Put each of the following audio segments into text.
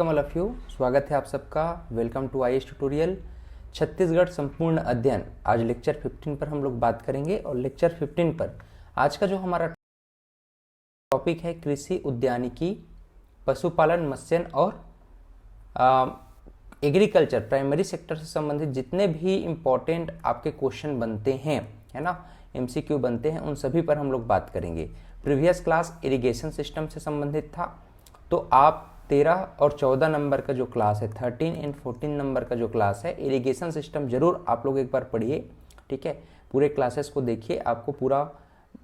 All of you, स्वागत है आप सबका। Welcome to IAS tutorial Chhattisgarh संपूर्ण अध्ययन। आज लेक्चर 15 पर हम लोग बात करेंगे और लेक्चर 15 पर आज का जो हमारा टॉपिक है कृषि उद्यानिकी, पशुपालन, मत्स्य और एग्रीकल्चर, प्राइमरी सेक्टर से संबंधित जितने भी इम्पोर्टेंट आपके क्वेश्चन बनते हैं, है ना, एमसीक्यू बनते हैं, उन सभी पर हम लोग बात करेंगे। प्रीवियस क्लास इरिगेशन सिस्टम से संबंधित था, तो आप 13 और 14 नंबर का जो क्लास है, 13 एंड 14 नंबर का जो क्लास है इरिगेशन सिस्टम, जरूर आप लोग एक बार पढ़िए। ठीक है, पूरे क्लासेस को देखिए, आपको पूरा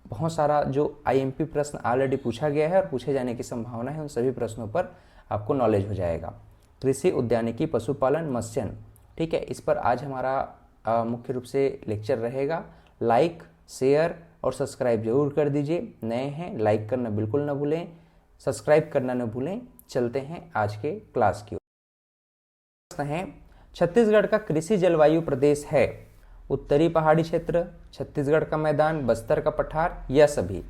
बहुत सारा जो आईएमपी प्रश्न ऑलरेडी पूछा गया है और पूछे जाने की संभावना है, उन सभी प्रश्नों पर आपको नॉलेज हो जाएगा। कृषि उद्यानिकी, पशुपालन, मत्स्य, ठीक है, इस पर आज हमारा मुख्य रूप से लेक्चर रहेगा। लाइक, शेयर और सब्सक्राइब जरूर कर दीजिए। नए हैं, लाइक करना बिल्कुल ना भूलें, सब्सक्राइब करना न भूलें। चलते हैं आज के क्लास की ओर। प्रश्न है, छत्तीसगढ़ का कृषि जलवायु प्रदेश है उत्तरी पहाड़ी क्षेत्र, छत्तीसगढ़ का मैदान, बस्तर का पठार, यह सभी।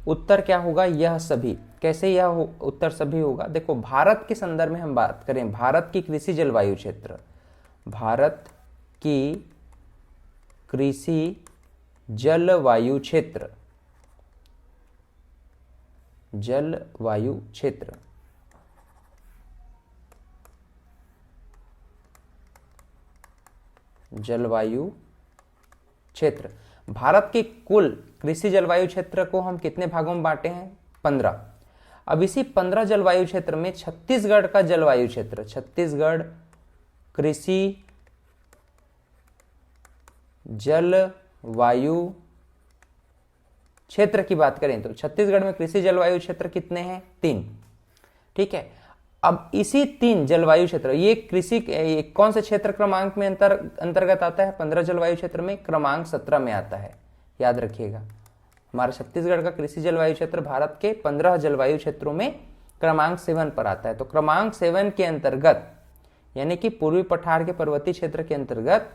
उत्तर क्या होगा? यह सभी। कैसे यह उत्तर सभी होगा? देखो, भारत के संदर्भ में हम बात करें, भारत की कृषि जलवायु क्षेत्र, भारत की कृषि जलवायु क्षेत्र, जलवायु क्षेत्र, जलवायु क्षेत्र, भारत के कुल कृषि जलवायु क्षेत्र को हम कितने भागों में बांटे हैं? 15। अब इसी 15 जलवायु क्षेत्र में छत्तीसगढ़ का जलवायु क्षेत्र, छत्तीसगढ़ कृषि जलवायु क्षेत्र की बात करें तो छत्तीसगढ़ में कृषि जलवायु क्षेत्र कितने हैं? 3। ठीक है, अब इसी 3 जलवायु क्षेत्र, ये कृषि कौन से क्षेत्र क्रमांक में अंतर्गत आता है? 15 जलवायु क्षेत्र में क्रमांक 17 में आता है। याद रखिएगा, हमारा छत्तीसगढ़ का कृषि जलवायु क्षेत्र भारत के 15 जलवायु क्षेत्रों में क्रमांक 7 पर आता है। तो क्रमांक 7 के अंतर्गत, यानी कि पूर्वी पठार के पर्वतीय क्षेत्र के अंतर्गत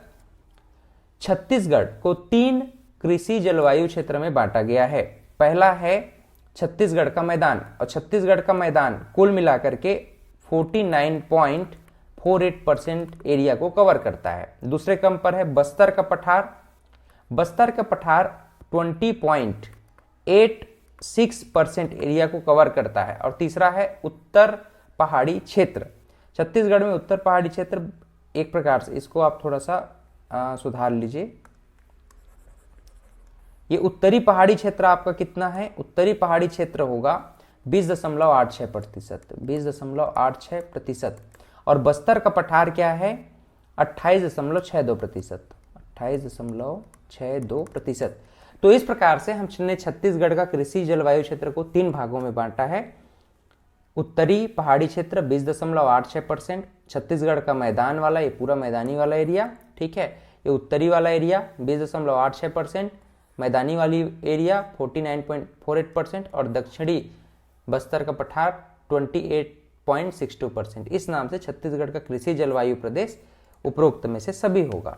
छत्तीसगढ़ को 3 कृषि जलवायु क्षेत्र में बांटा गया है। पहला है छत्तीसगढ़ का मैदान, और छत्तीसगढ़ का मैदान कुल मिलाकर के 49.48% एरिया को कवर करता है। दूसरे क्रम पर है बस्तर का पठार, बस्तर का पठार 20.86% एरिया को कवर करता है। और तीसरा है उत्तर पहाड़ी क्षेत्र। छत्तीसगढ़ में उत्तर पहाड़ी क्षेत्र, एक प्रकार से इसको आप थोड़ा सा सुधार लीजिए, ये उत्तरी पहाड़ी क्षेत्र आपका कितना है? उत्तरी पहाड़ी क्षेत्र होगा 20.86%, 20.86%। और बस्तर का पठार क्या है? 28.62%, 28.62%। तो इस प्रकार से हमने छत्तीसगढ़ का कृषि जलवायु क्षेत्र को 3 भागों में बांटा है। उत्तरी पहाड़ी क्षेत्र 20.86%, छत्तीसगढ़ का मैदान वाला, ये पूरा मैदानी वाला एरिया, ठीक है, ये उत्तरी वाला एरिया 20.86%, मैदानी वाली एरिया 49.48% और दक्षिणी बस्तर का पठार 28.62%। इस नाम से छत्तीसगढ़ का कृषि जलवायु प्रदेश उपरोक्त में से सभी होगा।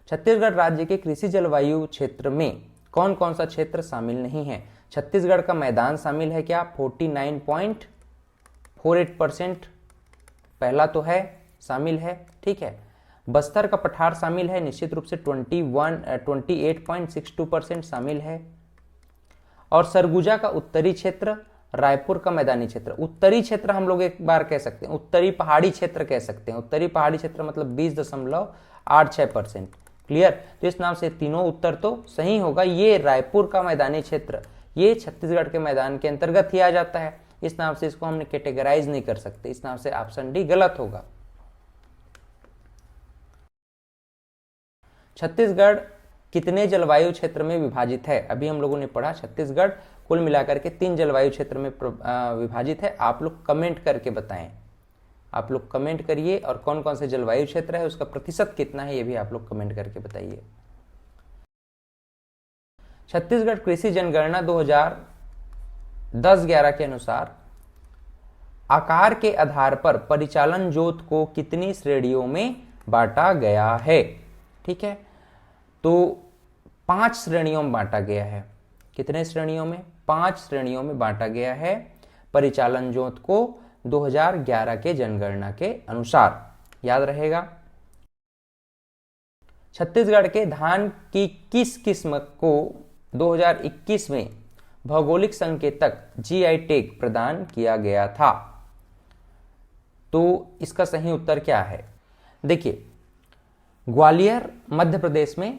छत्तीसगढ़ राज्य के कृषि जलवायु क्षेत्र में कौन कौन सा क्षेत्र शामिल नहीं है? छत्तीसगढ़ का मैदान शामिल है क्या? 49.48% पहला तो है, शामिल है, ठीक है। बस्तर का पठार शामिल है, निश्चित रूप से 28.62% शामिल है। और सरगुजा का उत्तरी क्षेत्र, रायपुर का मैदानी क्षेत्र, उत्तरी क्षेत्र हम लोग एक बार कह सकते हैं, उत्तरी पहाड़ी क्षेत्र कह सकते हैं। उत्तरी पहाड़ी क्षेत्र मतलब 20.86%। क्लियर? तो इस नाम से तीनों उत्तर तो सही होगा। ये रायपुर का मैदानी क्षेत्र, ये छत्तीसगढ़ के मैदान के अंतर्गत ही आ जाता है। इस नाम से इसको हमने कैटेगराइज नहीं कर सकते, इस नाम से ऑप्शन डी गलत होगा। छत्तीसगढ़ कितने जलवायु क्षेत्र में विभाजित है? अभी हम लोगों ने पढ़ा, छत्तीसगढ़ कुल मिलाकर के 3 जलवायु क्षेत्र में विभाजित है। आप लोग कमेंट करके बताएं, आप लोग कमेंट करिए, और कौन कौन से जलवायु क्षेत्र है उसका प्रतिशत कितना है ये भी आप लोग कमेंट करके बताइए। छत्तीसगढ़ कृषि जनगणना 2010-11 के अनुसार आकार के आधार पर परिचालन जोत को कितनी श्रेणियों में बांटा गया है? ठीक है, तो 5 श्रेणियों में बांटा गया है। कितने श्रेणियों में? 5 श्रेणियों में बांटा गया है। परिचालन जोत को 2011 के जनगणना के अनुसार। याद रहेगा। छत्तीसगढ़ के धान की किस किस्म को 2021 में भौगोलिक संकेतक जीआई टैग प्रदान किया गया था? तो इसका सही उत्तर क्या है? देखिए, ग्वालियर मध्य प्रदेश में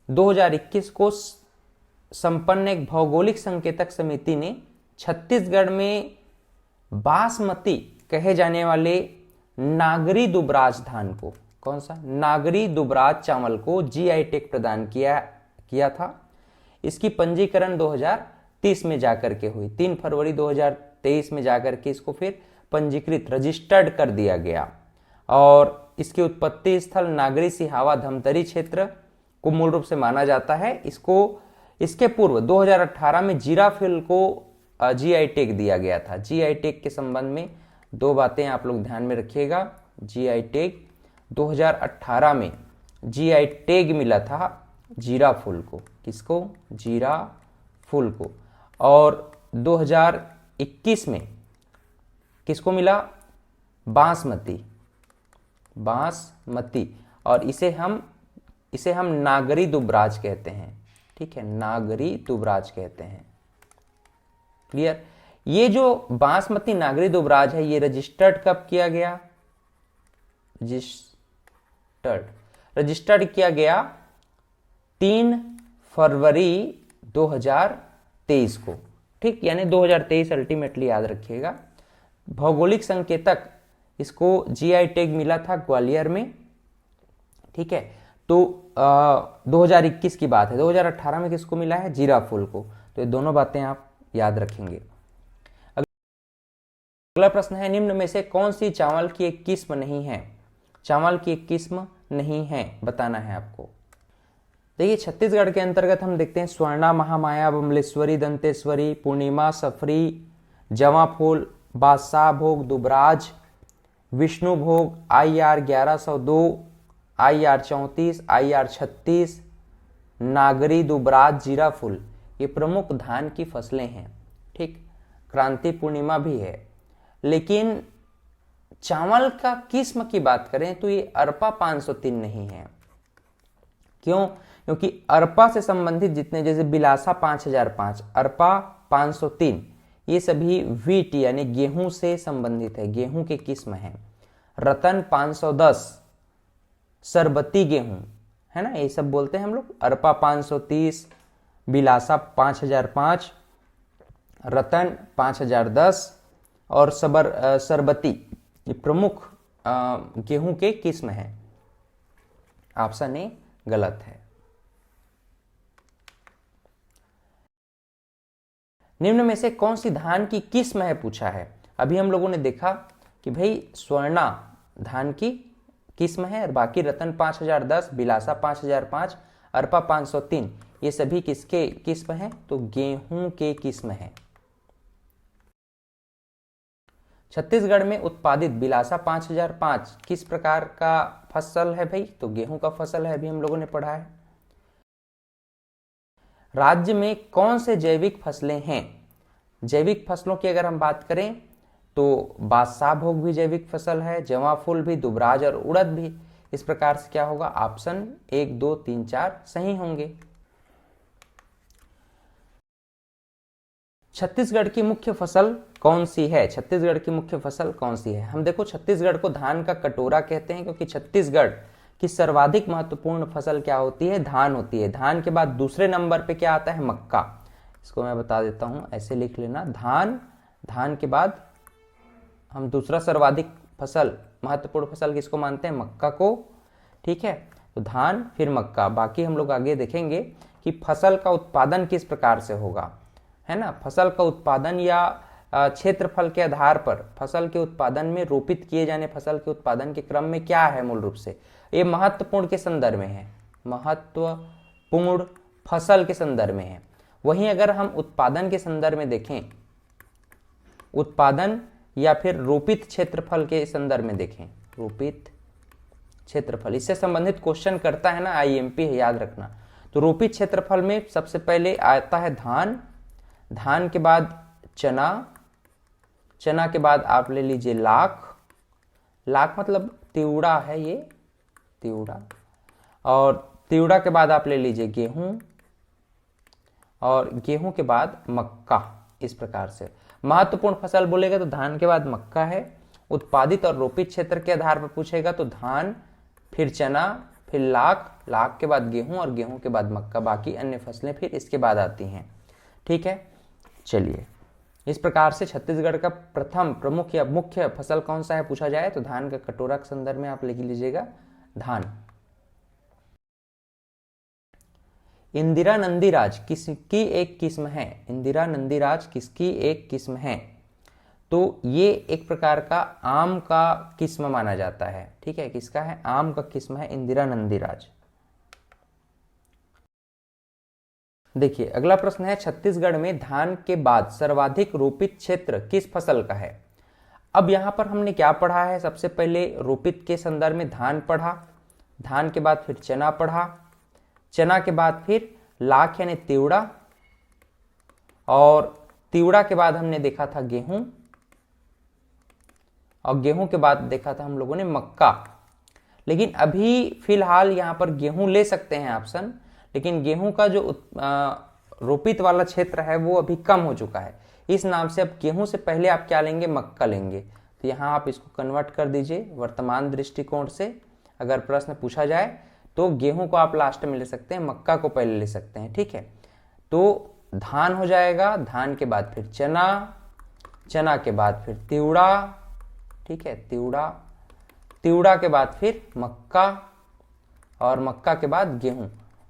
2021 को संपन्न एक भौगोलिक संकेतक समिति ने छत्तीसगढ़ में बासमती कहे जाने वाले नागरी दुबराज धान को, कौन सा? नागरी दुबराज चावल को जीआई टैग प्रदान किया था। इसकी पंजीकरण 2030 में जाकर के हुई। 3 फरवरी 2023 में जाकर के इसको फिर पंजीकृत, रजिस्टर्ड कर दिया गया। और इसकी उत्पत्ति स्थल नागरी सिहावा धमतरी क्षेत्र को मूल रूप से माना जाता है। इसके पूर्व 2018 में जीराफुल को जीआई टैग दिया गया था। जीआई टैग के संबंध में 2 बातें आप लोग ध्यान में रखिएगा। जीआई टैग 2018 में जीआई टैग मिला था जीराफुल को। किसको? जीराफुल को। और 2021 में किसको मिला? बासमती। और इसे हम नागरी दुबराज कहते हैं। ठीक है, नागरी दुबराज कहते हैं। क्लियर? ये जो बासमती नागरी दुबराज है, ये रजिस्टर्ड कब किया गया? रजिस्टर्ड किया गया 3 फरवरी 2023 को। ठीक, यानी 2023 अल्टीमेटली याद रखिएगा। भौगोलिक संकेतक इसको जीआई टैग मिला था ग्वालियर में। ठीक है, तो 2021 की बात है। 2018 में किसको मिला है? जीराफुल को। तो ये दोनों बातें आप याद रखेंगे। अगला प्रश्न है, निम्न में से कौन सी चावल की एक किस्म नहीं है? चावल की एक किस्म नहीं है, बताना है आपको। देखिए, छत्तीसगढ़ के अंतर्गत हम देखते हैं स्वर्णा, महामाया, बमलेश्वरी, दंतेश्वरी, पूर्णिमा, सफरी, जवा फूल, बादशाह भोग, दुबराज, विष्णु भोग, IR 1102, IR 34, IR 36, नागरी दुबराज, जीराफुल, ये प्रमुख धान की फसलें हैं। ठीक, क्रांति पूर्णिमा भी है। लेकिन चावल का किस्म की बात करें तो ये अरपा 503 नहीं है। क्यों? क्योंकि अरपा से संबंधित जितने, जैसे बिलासा 5005, अरपा 503, ये सभी व्हीट यानी गेहूं से संबंधित है, गेहूं के किस्म है। रतन 510 सरबती गेहूं है ना, ये सब बोलते हैं हम लोग। अरपा 530, बिलासा 5005, रतन 5010 और सरबती, ये प्रमुख गेहूं के किस्म है। ऑप्शन ए गलत है। निम्न में से कौन सी धान की किस्म है पूछा है। अभी हम लोगों ने देखा कि भाई स्वर्णा धान की किस्म है और बाकी रतन 5010, बिलासा 5005, अरपा 503, ये सभी किसके किस्म हैं? तो गेहूं के किस्म है। छत्तीसगढ़ में उत्पादित बिलासा 5005 किस प्रकार का फसल है भाई? तो गेहूं का फसल है, अभी हम लोगों ने पढ़ा है। राज्य में कौन से जैविक फसलें हैं? जैविक फसलों की अगर हम बात करें तो बादशाह भोग भी जैविक फसल है, जवा फूल भी, दुबराज और उड़द भी। इस प्रकार से क्या होगा? ऑप्शन 1, 2, 3, 4 सही होंगे। छत्तीसगढ़ की मुख्य फसल कौन सी है? छत्तीसगढ़ की मुख्य फसल कौन सी है? हम देखो, छत्तीसगढ़ को धान का कटोरा कहते हैं क्योंकि छत्तीसगढ़ की सर्वाधिक महत्वपूर्ण फसल क्या होती है? धान होती है। धान के बाद दूसरे नंबर पे क्या आता है? मक्का। इसको मैं बता देता हूं, ऐसे लिख लेना, धान के बाद हम दूसरा सर्वाधिक फसल, महत्वपूर्ण फसल किसको मानते हैं? मक्का को। ठीक है, तो धान फिर मक्का। बाकी हम लोग आगे देखेंगे कि फसल का उत्पादन किस प्रकार से होगा, है ना। फसल का उत्पादन या क्षेत्रफल के आधार पर फसल के उत्पादन में रोपित किए जाने फसल के उत्पादन के क्रम में क्या है? मूल रूप से ये महत्वपूर्ण के संदर्भ में है, महत्वपूर्ण फसल के संदर्भ में है। वहीं अगर हम उत्पादन के संदर्भ में देखें, उत्पादन या फिर रोपित क्षेत्रफल के संदर्भ में देखें, रोपित क्षेत्रफल, इससे संबंधित क्वेश्चन करता है ना IMP, है, याद रखना। तो रोपित क्षेत्रफल में सबसे पहले आता है धान, धान के बाद चना, चना के बाद आप ले लीजिए लाख, लाख मतलब तिवड़ा है ये, तिवड़ा, और तिवड़ा के बाद आप ले लीजिए गेहूं, और गेहूं के बाद मक्का। इस प्रकार से महत्वपूर्ण फसल बोलेगा तो धान के बाद मक्का है। उत्पादित और रोपित क्षेत्र के आधार पर पूछेगा तो धान, फिर चना, फिर लाख, लाख के बाद गेहूं और गेहूं के बाद मक्का, बाकी अन्य फसलें फिर इसके बाद आती हैं। ठीक है, चलिए इस प्रकार से छत्तीसगढ़ का प्रथम प्रमुख या मुख्य फसल कौन सा है पूछा जाए तो धान का कटोरा के संदर्भ में आप लिख लीजिएगा धान। इंदिरा नंदीराज किसकी एक किस्म है? इंदिरा नंदीराज किसकी एक किस्म है? तो ये एक प्रकार का आम का किस्म माना जाता है। ठीक है, किसका है? आम का किस्म है इंदिरा नंदीराज। देखिए अगला प्रश्न है, छत्तीसगढ़ में धान के बाद सर्वाधिक रोपित क्षेत्र किस फसल का है? अब यहां पर हमने क्या पढ़ा है? सबसे पहले रोपित के संदर्भ में धान पढ़ा, धान के बाद फिर चना पढ़ा, चना के बाद फिर लाख यानी तिवड़ा, और तिवड़ा के बाद हमने देखा था गेहूं, और गेहूं के बाद देखा था हम लोगों ने मक्का। लेकिन अभी फिलहाल यहां पर गेहूं ले सकते हैं ऑप्शन, लेकिन गेहूं का जो रोपित वाला क्षेत्र है वो अभी कम हो चुका है, इस नाम से अब गेहूं से पहले आप क्या लेंगे? मक्का लेंगे। तो यहां आप इसको कन्वर्ट कर दीजिए वर्तमान दृष्टिकोण से। अगर प्रश्न पूछा जाए तो गेहूं को आप लास्ट में ले सकते हैं, मक्का को पहले ले सकते हैं। ठीक है, तो धान हो जाएगा, धान के बाद फिर चना, चना के बाद फिर तिवड़ा, ठीक है, तिवड़ा, तिवड़ा के बाद फिर मक्का, और मक्का के बाद गेहूं।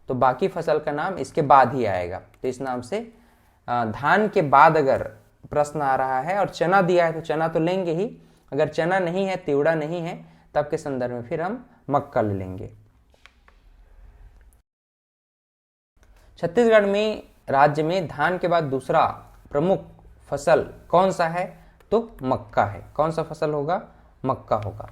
तो बाकी फसल का नाम इसके बाद ही आएगा। तो इस नाम से धान के बाद अगर प्रश्न आ रहा है और चना दिया है तो चना तो लेंगे ही, अगर चना नहीं है, तिवड़ा नहीं है, तब के संदर्भ में फिर हम मक्का ले लेंगे। छत्तीसगढ़ में राज्य में धान के बाद दूसरा प्रमुख फसल कौन सा है? तो मक्का है। कौन सा फसल होगा? मक्का होगा।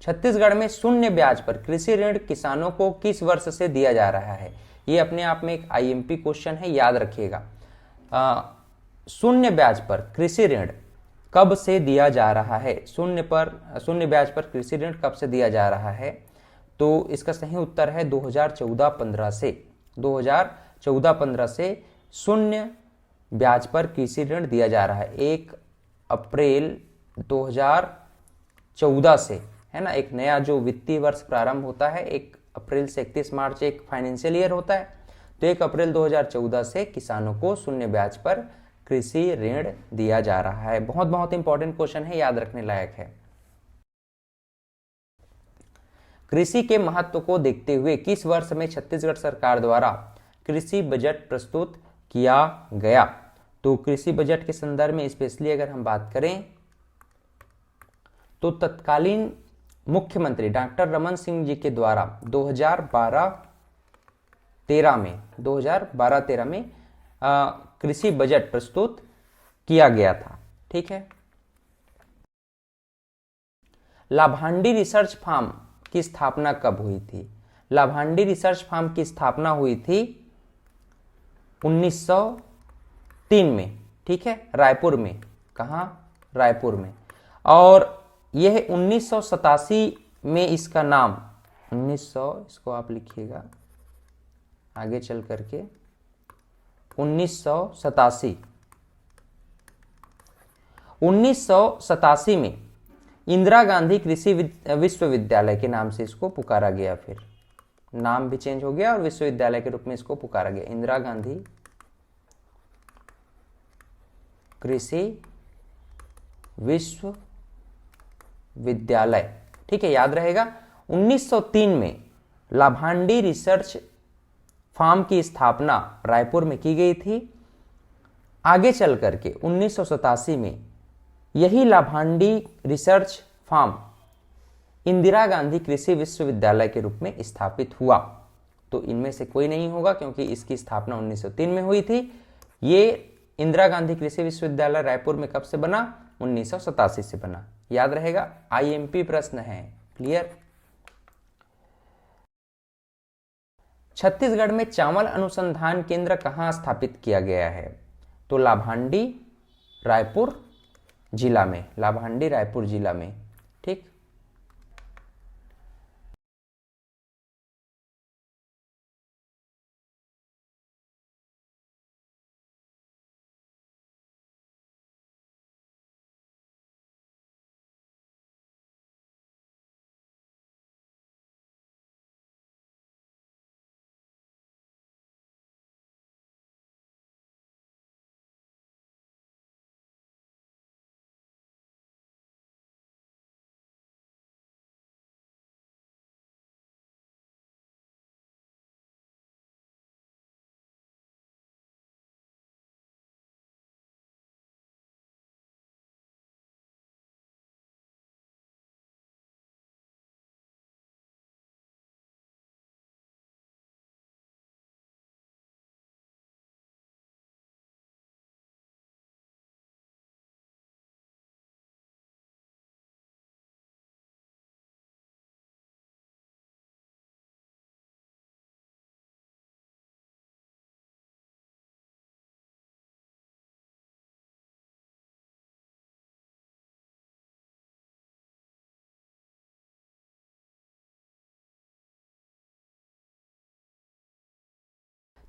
छत्तीसगढ़ में शून्य ब्याज पर कृषि ऋण किसानों को किस वर्ष से दिया जा रहा है? ये अपने आप में एक आईएमपी क्वेश्चन है, याद रखिएगा। शून्य ब्याज पर कृषि ऋण कब से दिया जा रहा है? शून्य ब्याज पर कृषि ऋण कब से दिया जा रहा है? तो इसका सही उत्तर है 2014-15 से। 2014-15 से शून्य ब्याज पर कृषि ऋण दिया जा रहा है। 1 अप्रैल 2014 से, है ना, एक नया जो वित्तीय वर्ष प्रारंभ होता है 1 अप्रैल से 31 मार्च एक फाइनेंशियल ईयर होता है। तो 1 अप्रैल 2014 से किसानों को शून्य ब्याज पर कृषि ऋण दिया जा रहा है। बहुत बहुत इंपॉर्टेंट क्वेश्चन है, याद रखने लायक है। कृषि के महत्व को देखते हुए किस वर्ष में छत्तीसगढ़ सरकार द्वारा कृषि बजट प्रस्तुत किया गया? तो कृषि बजट के संदर्भ में स्पेशली अगर हम बात करें तो तत्कालीन मुख्यमंत्री डॉक्टर रमन सिंह जी के द्वारा 2012-13 में कृषि बजट प्रस्तुत किया गया था। ठीक है, लाभांडी रिसर्च फार्म की स्थापना कब हुई थी? लाभांडी रिसर्च फार्म की स्थापना हुई थी 1903 में। ठीक है, रायपुर में। कहाँ? रायपुर में। और यह 1987 में इसका नाम 1900, इसको आप लिखिएगा आगे चल करके 1987 में इंदिरा गांधी कृषि विश्वविद्यालय के नाम से इसको पुकारा गया। फिर नाम भी चेंज हो गया और विश्वविद्यालय के रूप में इसको पुकारा गया, इंदिरा गांधी कृषि विश्वविद्यालय। ठीक है, याद रहेगा। 1903 में लाभांडी रिसर्च फार्म की स्थापना रायपुर में की गई थी। आगे चल करके 1987 में यही लाभांडी रिसर्च फार्म इंदिरा गांधी कृषि विश्वविद्यालय के रूप में स्थापित हुआ। तो इनमें से कोई नहीं होगा क्योंकि इसकी स्थापना 1903 में हुई थी। ये इंदिरा गांधी कृषि विश्वविद्यालय रायपुर में कब से बना? 1987 से बना। याद रहेगा, आईएमपी प्रश्न है। क्लियर? छत्तीसगढ़ में चावल अनुसंधान केंद्र कहां स्थापित किया गया है? तो लाभांडी, रायपुर जिला में, लाभांडी रायपुर जिला में। ठीक,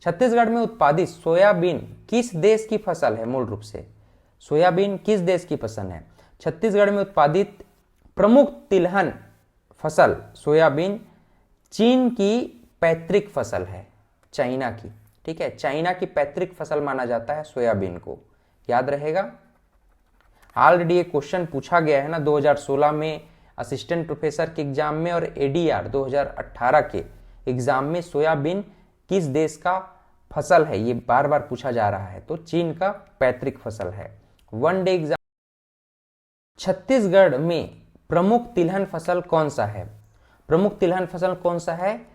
छत्तीसगढ़ में उत्पादित सोयाबीन किस देश की फसल है? मूल रूप से सोयाबीन किस देश की फसल है? छत्तीसगढ़ में उत्पादित प्रमुख तिलहन फसल सोयाबीन चीन की पैतृक फसल है, चाइना की। ठीक है, चाइना की पैतृक फसल माना जाता है सोयाबीन को, याद रहेगा। ऑलरेडी ये क्वेश्चन पूछा गया है ना 2016 में असिस्टेंट प्रोफेसर के एग्जाम में, और एडीआर 2018 के एग्जाम में सोयाबीन किस देश का फसल है ये बार बार पूछा जा रहा है, तो चीन का पैतृक फसल है। One day exam. छत्तीसगढ़ में प्रमुख तिलहन फसल कौन सा है? प्रमुख तिलहन फसल कौन सा है?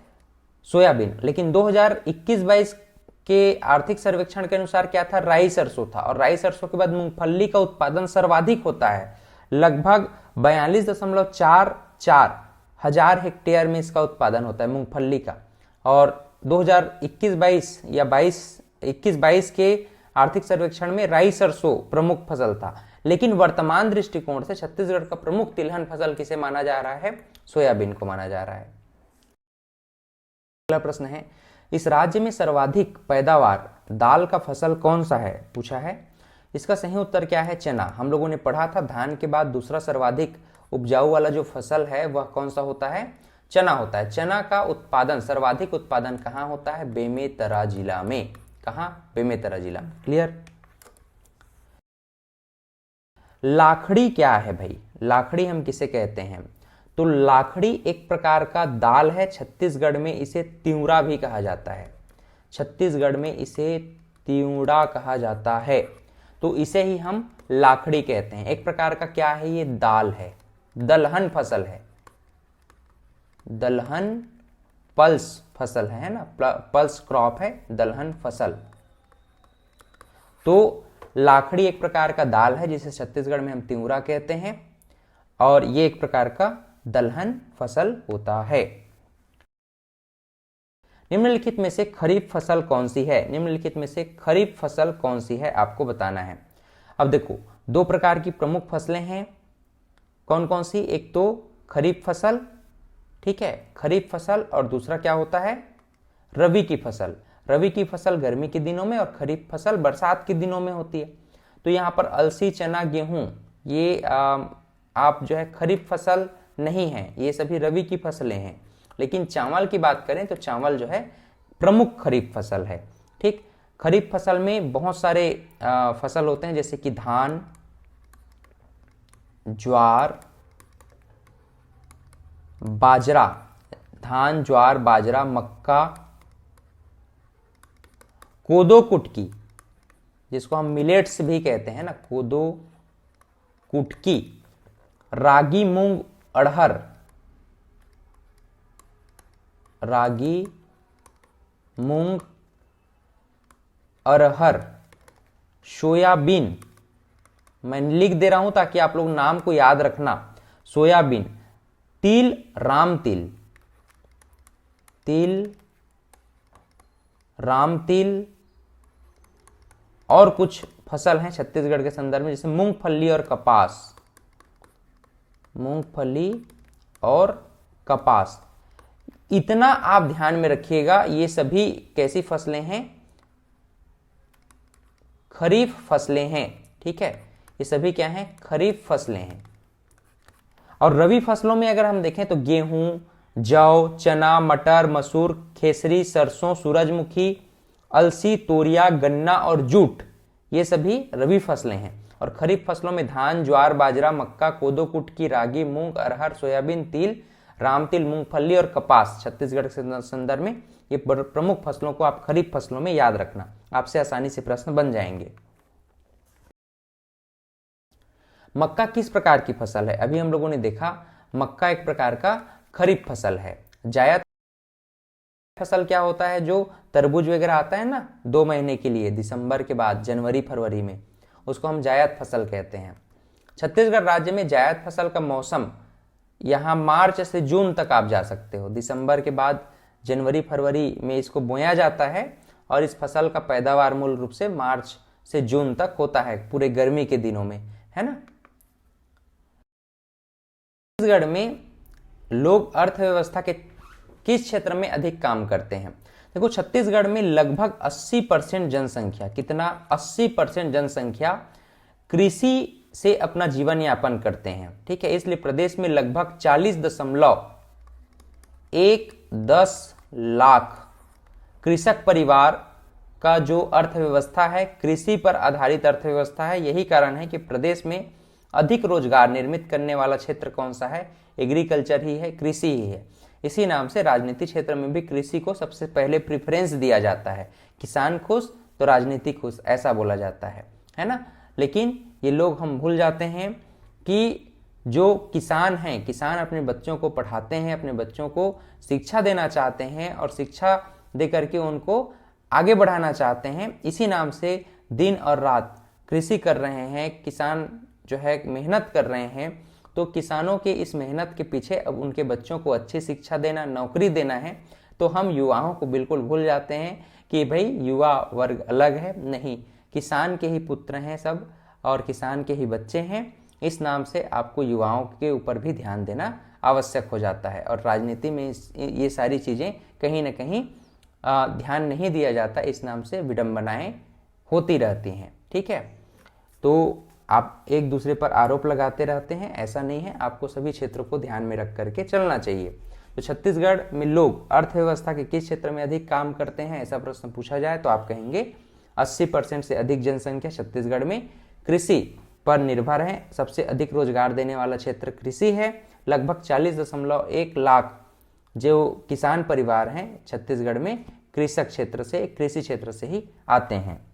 सोयाबीन। लेकिन 2021-22 के आर्थिक सर्वेक्षण के अनुसार क्या था? राई सरसों था, और राई सरसों के बाद मूंगफली का उत्पादन सर्वाधिक होता है, लगभग 42.44 हजार हेक्टेयर में इसका उत्पादन होता है मूंगफली का। और 2021-22 या 21-22 के आर्थिक सर्वेक्षण में राई सरसों प्रमुख फसल था। लेकिन वर्तमान दृष्टिकोण से छत्तीसगढ़ का प्रमुख तिलहन फसल किसे माना जा रहा है? सोयाबीन को माना जा रहा है। अगला प्रश्न है, इस राज्य में सर्वाधिक पैदावार दाल का फसल कौन सा है? पूछा है। इसका सही उत्तर क्या है? चना। हम लोगों ने पढ़ा था धान के बाद दूसरा सर्वाधिक उपजाऊ वाला जो फसल है वह कौन सा होता है? चना होता है। चना का उत्पादन, सर्वाधिक उत्पादन कहाँ होता है? बेमेतरा जिला में। कहाँ? बेमेतरा जिला। क्लियर। लाखड़ी क्या है भाई? लाखड़ी हम किसे कहते हैं? तो लाखड़ी एक प्रकार का दाल है, छत्तीसगढ़ में इसे तिउरा भी कहा जाता है। छत्तीसगढ़ में इसे तिउड़ा कहा जाता है, तो इसे ही हम लाखड़ी कहते हैं। एक प्रकार का क्या है? ये दाल है, दलहन फसल है, दलहन पल्स फसल है ना, पल्स क्रॉप है, दलहन फसल। तो लाखड़ी एक प्रकार का दाल है जिसे छत्तीसगढ़ में हम तिउरा कहते हैं, और ये एक प्रकार का दलहन फसल होता है। निम्नलिखित में से खरीफ फसल कौन सी है? निम्नलिखित में से खरीफ फसल कौन सी है आपको बताना है। अब देखो, दो प्रकार की प्रमुख फसलें हैं, कौन कौन सी? एक तो खरीफ फसल, ठीक है, खरीफ फसल, और दूसरा क्या होता है? रबी की फसल। रबी की फसल गर्मी के दिनों में और खरीफ फसल बरसात के दिनों में होती है। तो यहाँ पर अलसी, चना, गेहूं ये आप जो है खरीफ फसल नहीं है, ये सभी रबी की फसलें हैं। लेकिन चावल की बात करें तो चावल जो है प्रमुख खरीफ फसल है। ठीक, खरीफ फसल में बहुत सारे फसल होते हैं, जैसे कि धान, ज्वार, बाजरा, धान, ज्वार, बाजरा, मक्का, कोदो कुटकी, जिसको हम मिलेट्स भी कहते हैं ना, कोदो कुटकी, रागी, मूंग, अड़हर, रागी, मूंग, अरहर, सोयाबीन। मैं लिख दे रहा हूं ताकि आप लोग नाम को याद रखना। सोयाबीन, तिल, राम तिल, तिल, राम तिल, और कुछ फसल हैं छत्तीसगढ़ के संदर्भ में, जैसे मूंगफली और कपास, मूंगफली और कपास। इतना आप ध्यान में रखिएगा, ये सभी कैसी फसलें हैं, खरीफ फसलें हैं, ठीक है, ये सभी क्या हैं, खरीफ फसलें हैं। और रबी फसलों में अगर हम देखें तो गेहूं, जौ, चना, मटर, मसूर, खेसरी, सरसों, सूरजमुखी, अलसी, तोरिया, गन्ना और जूट, ये सभी रबी फसलें हैं। और खरीफ फसलों में धान, ज्वार, बाजरा, मक्का, कोदो, कुटकी, रागी, मूंग, अरहर, सोयाबीन, तिल, रामतिल, मूंगफली और कपास छत्तीसगढ़ के संदर्भ में ये प्रमुख फसलों को आप खरीफ फसलों में याद रखना, आपसे आसानी से प्रश्न बन जाएंगे। मक्का किस प्रकार की फसल है? अभी हम लोगों ने देखा मक्का एक प्रकार का खरीफ फसल है। जायद फसल क्या होता है, जो तरबूज वगैरह आता है ना 2 महीने के लिए, दिसंबर के बाद जनवरी फरवरी में, उसको हम जायद फसल कहते हैं। छत्तीसगढ़ राज्य में जायद फसल का मौसम यहाँ मार्च से जून तक आप जा सकते हो। दिसंबर के बाद जनवरी फरवरी में इसको बोया जाता है और इस फसल का पैदावार मूल रूप से मार्च से जून तक होता है, पूरे गर्मी के दिनों में, है ना। छत्तीसगढ़ में लोग अर्थव्यवस्था के किस क्षेत्र में अधिक काम करते हैं? देखो, छत्तीसगढ़ में लगभग 80% जनसंख्या, कितना, 80% जनसंख्या कृषि से अपना जीवन यापन करते हैं, ठीक है। इसलिए प्रदेश में लगभग 40.10 लाख कृषक परिवार का जो अर्थव्यवस्था है, कृषि पर आधारित अर्थव्यवस्था है। यही कारण है कि प्रदेश में अधिक रोजगार निर्मित करने वाला क्षेत्र कौन सा है? एग्रीकल्चर ही है, कृषि ही है। इसी नाम से राजनीति क्षेत्र में भी कृषि को सबसे पहले प्रेफरेंस दिया जाता है। किसान खुश तो राजनीति खुश, ऐसा बोला जाता है ना। लेकिन ये लोग हम भूल जाते हैं कि जो किसान हैं, किसान अपने बच्चों को पढ़ाते हैं, अपने बच्चों को शिक्षा देना चाहते हैं और शिक्षा दे करके उनको आगे बढ़ाना चाहते हैं। इसी नाम से दिन और रात कृषि कर रहे हैं, किसान जो है मेहनत कर रहे हैं। तो किसानों के इस मेहनत के पीछे अब उनके बच्चों को अच्छी शिक्षा देना, नौकरी देना है। तो हम युवाओं को बिल्कुल भूल जाते हैं कि भाई युवा वर्ग अलग है, नहीं, किसान के ही पुत्र हैं सब और किसान के ही बच्चे हैं। इस नाम से आपको युवाओं के ऊपर भी ध्यान देना आवश्यक हो जाता है। और राजनीति में ये सारी चीज़ें कहीं ना कहीं ध्यान नहीं दिया जाता, इस नाम से विडंबनाएं होती रहती हैं, ठीक है। तो आप एक दूसरे पर आरोप लगाते रहते हैं, ऐसा नहीं है, आपको सभी क्षेत्रों को ध्यान में रख करके चलना चाहिए। तो छत्तीसगढ़ में लोग अर्थव्यवस्था के किस क्षेत्र में अधिक काम करते हैं, ऐसा प्रश्न पूछा जाए तो आप कहेंगे 80% से अधिक जनसंख्या छत्तीसगढ़ में कृषि पर निर्भर है। सबसे अधिक रोजगार देने वाला क्षेत्र कृषि है। लगभग 40.1 लाख जो किसान परिवार हैं छत्तीसगढ़ में कृषक क्षेत्र से, कृषि क्षेत्र से ही आते हैं।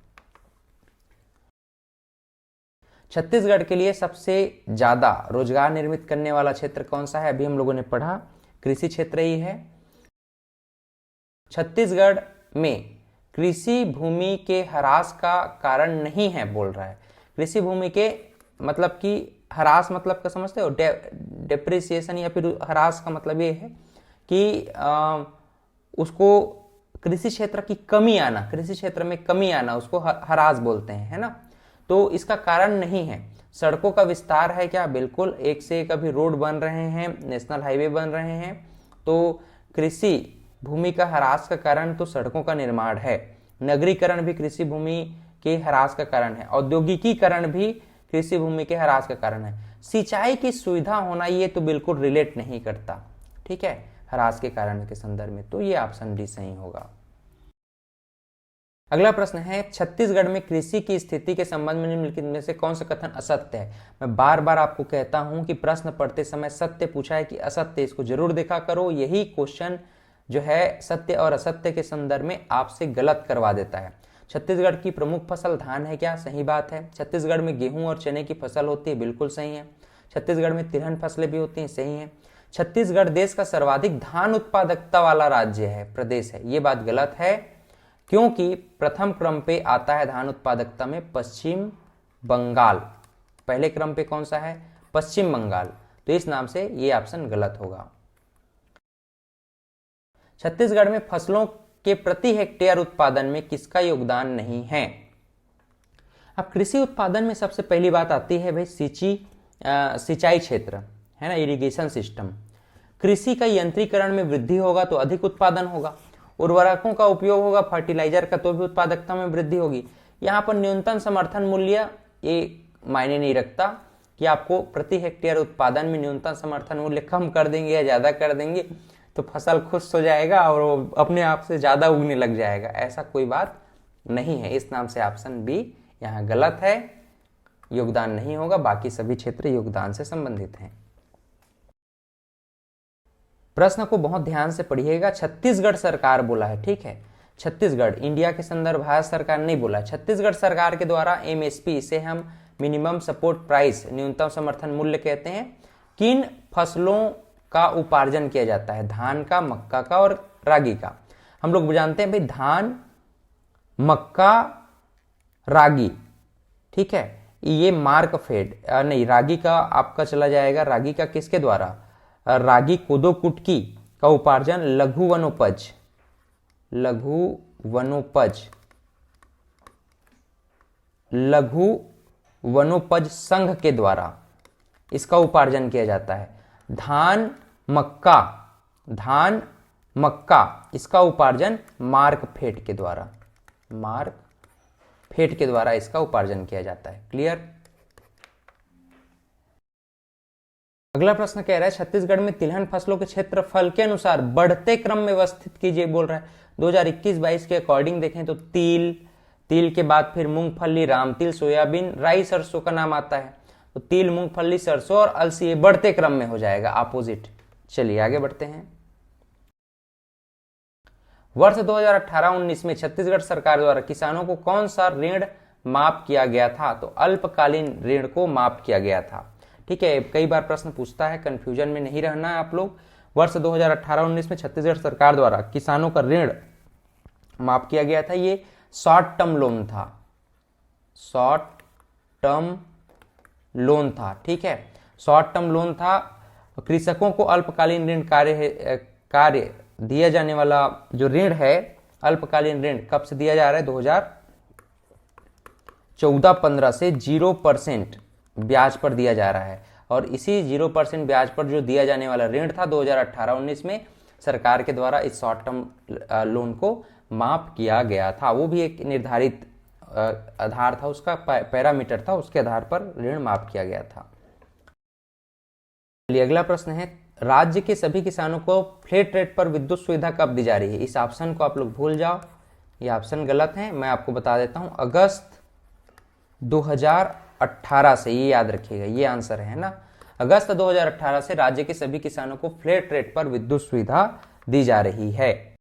छत्तीसगढ़ के लिए सबसे ज्यादा रोजगार निर्मित करने वाला क्षेत्र कौन सा है? अभी हम लोगों ने पढ़ा, कृषि क्षेत्र ही है। छत्तीसगढ़ में कृषि भूमि के ह्रास का कारण नहीं है, बोल रहा है। कृषि भूमि के मतलब कि ह्रास मतलब क्या समझते हो? डेप्रिसिएशन, या फिर ह्रास का मतलब ये है कि उसको कृषि क्षेत्र की कमी आना, कृषि क्षेत्र में कमी आना, उसको ह्रास बोलते हैं, है ना। तो इसका कारण नहीं है। सड़कों का विस्तार है क्या? बिल्कुल, एक से एक अभी रोड बन रहे हैं, नेशनल हाईवे बन रहे हैं। तो कृषि भूमि का ह्रास का कारण तो सड़कों का निर्माण है। नगरीकरण भी कृषि भूमि के ह्रास का कारण है। औद्योगिकीकरण भी कृषि भूमि के ह्रास का कारण है। सिंचाई की सुविधा होना ये तो बिल्कुल रिलेट नहीं करता, ठीक है, ह्रास के कारण के संदर्भ में। तो ये ऑप्शन डी सही होगा। अगला प्रश्न है, छत्तीसगढ़ में कृषि की स्थिति के संबंध में निम्नलिखित में से कौन सा कथन असत्य है? मैं बार बार आपको कहता हूं कि प्रश्न पढ़ते समय सत्य पूछा है कि असत्य, इसको जरूर देखा करो। यही क्वेश्चन जो है सत्य और असत्य के संदर्भ में आपसे गलत करवा देता है। छत्तीसगढ़ की प्रमुख फसल धान है क्या? सही बात है। छत्तीसगढ़ में गेहूं और चने की फसल होती है, बिल्कुल सही है। छत्तीसगढ़ में तिलहन फसलें भी होती हैं, सही है। छत्तीसगढ़ देश का सर्वाधिक धान उत्पादकता वाला राज्य है, प्रदेश है, ये बात गलत है, क्योंकि प्रथम क्रम पे आता है धान उत्पादकता में पश्चिम बंगाल। पहले क्रम पे कौन सा है? पश्चिम बंगाल। तो इस नाम से ये ऑप्शन गलत होगा। छत्तीसगढ़ में फसलों के प्रति हेक्टेयर उत्पादन में किसका योगदान नहीं है? अब कृषि उत्पादन में सबसे पहली बात आती है भाई सिंचाई क्षेत्र, है ना, इरिगेशन सिस्टम। कृषि का यंत्रीकरण में वृद्धि होगा तो अधिक उत्पादन होगा, उर्वरकों का उपयोग होगा, फर्टिलाइजर का, तो भी उत्पादकता में वृद्धि होगी। यहाँ पर न्यूनतम समर्थन मूल्य ये मायने नहीं रखता कि आपको प्रति हेक्टेयर उत्पादन में न्यूनतम समर्थन मूल्य कम कर देंगे या ज्यादा कर देंगे तो फसल खुश हो जाएगा और वो अपने आप से ज्यादा उगने लग जाएगा, ऐसा कोई बात नहीं है। इस नाम से ऑप्शन बी यहाँ गलत है, योगदान नहीं होगा, बाकी सभी क्षेत्र योगदान से संबंधित हैं। प्रश्न को बहुत ध्यान से पढ़िएगा। छत्तीसगढ़ सरकार बोला है, ठीक है, छत्तीसगढ़, इंडिया के संदर्भ भारत सरकार नहीं बोला। छत्तीसगढ़ सरकार के द्वारा एमएसपी, इसे हम मिनिमम सपोर्ट प्राइस, न्यूनतम समर्थन मूल्य कहते हैं, किन फसलों का उपार्जन किया जाता है? धान का, मक्का का और रागी का। हम लोग जानते हैं भाई धान, मक्का, रागी, ठीक है, ये मार्क फेड नहीं, रागी का आपका चला जाएगा, रागी का किसके द्वारा? रागी, कोदो, कुटकी का उपार्जन लघु वनोपज, लघु वनोपज संघ के द्वारा इसका उपार्जन किया जाता है। धान, मक्का इसका उपार्जन मार्कफेड के द्वारा इसका उपार्जन किया जाता है। क्लियर? अगला प्रश्न कह रहा है छत्तीसगढ़ में तिलहन फसलों के क्षेत्रफल के अनुसार बढ़ते क्रम में व्यवस्थित कीजिए, बोल रहा है। 2021-22 के अकॉर्डिंग देखें तो तिल के बाद फिर मूंगफली, रामतिल, सोयाबीन, राई, सरसों का नाम आता है। तो तिल, मूंगफली, सरसों और अलसी ये बढ़ते क्रम में हो जाएगा, अपोजिट। चलिए आगे बढ़ते हैं। वर्ष 2018-19 में छत्तीसगढ़ सरकार द्वारा किसानों को कौन सा ऋण माफ किया गया था? तो अल्पकालीन ऋण को माफ किया गया था, ठीक है। कई बार प्रश्न पूछता है, कंफ्यूजन में नहीं रहना है आप लोग। वर्ष 2018-19 में छत्तीसगढ़ सरकार द्वारा किसानों का ऋण माफ किया गया था। ये शॉर्ट टर्म लोन था, ठीक है, शॉर्ट टर्म लोन था। कृषकों को अल्पकालीन ऋण कार्य दिया जाने वाला जो ऋण है, अल्पकालीन ऋण कब से दिया जा रहा है? 2014-15 से 0% ब्याज पर दिया जा रहा है। और इसी 0% ब्याज पर जो दिया जाने वाला ऋण था 2018-19 में सरकार के द्वारा इस शॉर्ट टर्म लोन को माफ किया गया था। वो भी एक निर्धारित आधार था, उसका पैरामीटर था, उसके आधार पर ऋण माफ किया गया था। चलिए अगला प्रश्न है, राज्य के सभी किसानों को फ्लैट रेट पर विद्युत सुविधा कब दी जा रही है? इस ऑप्शन को आप लोग भूल जाओ, ये ऑप्शन गलत है। मैं आपको बता देता हूं, अगस्त 2018 से, ये याद रखिएगा, ये आंसर है ना। अगस्त 2018 से राज्य के सभी किसानों को फ्लैट रेट पर विद्युत सुविधा दी जा रही है।